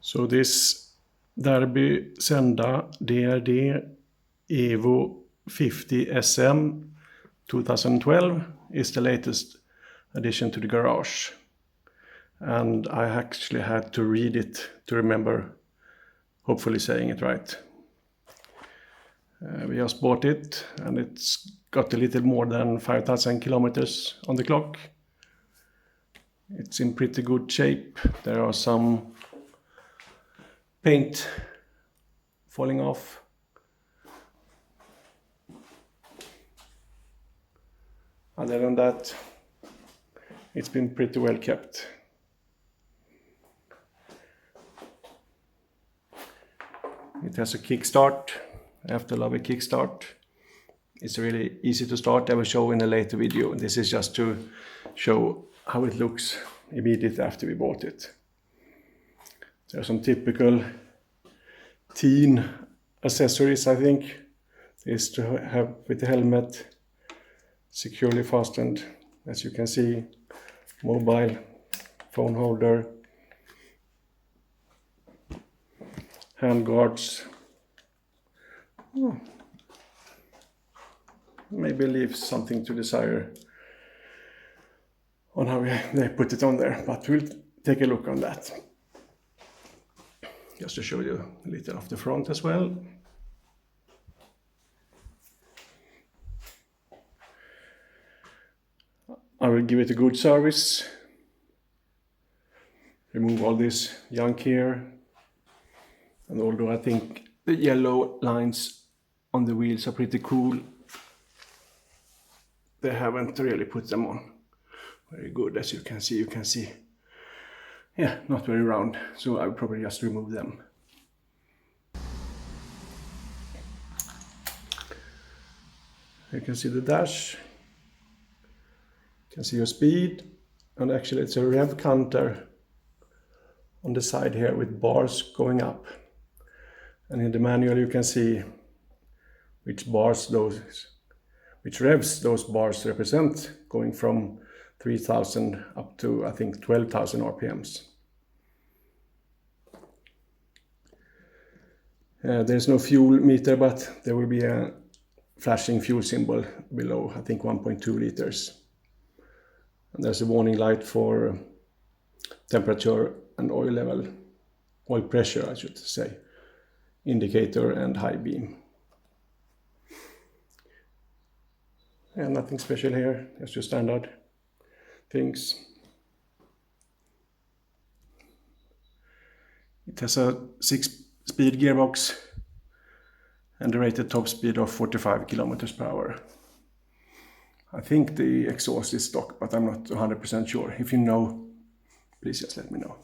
So this Derbi Senda DRD EVO 50 SM 2012 is the latest addition to the garage, and I actually had to read it to remember hopefully saying it right. We just bought it and it's got a little more than 5,000 kilometers on the clock. It's in pretty good shape. There are some paint falling off. Other than that, it's been pretty well kept. It has a kickstart. I have to love a kickstart. It's really easy to start. I will show in a later video. This is just to show how it looks immediately after we bought it. There are some typical teen accessories, I think. Is to have with the helmet, securely fastened, as you can see, mobile phone holder, hand guards. Maybe leaves something to desire on how they put it on there, but we'll take a look on that. Just to show you a little of the front as well. I will give it a good service. Remove all this junk here. And although I think the yellow lines on the wheels are pretty cool, they haven't really put them on very good. As you can see, yeah, not very round, so I would probably just remove them. You can see the dash, you can see your speed, and actually it's a rev counter on the side here with bars going up. And in the manual you can see which revs those bars represent, going from 3,000 up to I think 12,000 RPMs. There's no fuel meter, but there will be a flashing fuel symbol below, I think 1.2 liters. And there's a warning light for temperature and oil level, oil pressure I should say, indicator and high beam. And nothing special here, just your standard things. It has a 6-speed gearbox and a rated top speed of 45 kilometers per hour. I think the exhaust is stock, but I'm not 100% sure. If you know, please just let me know.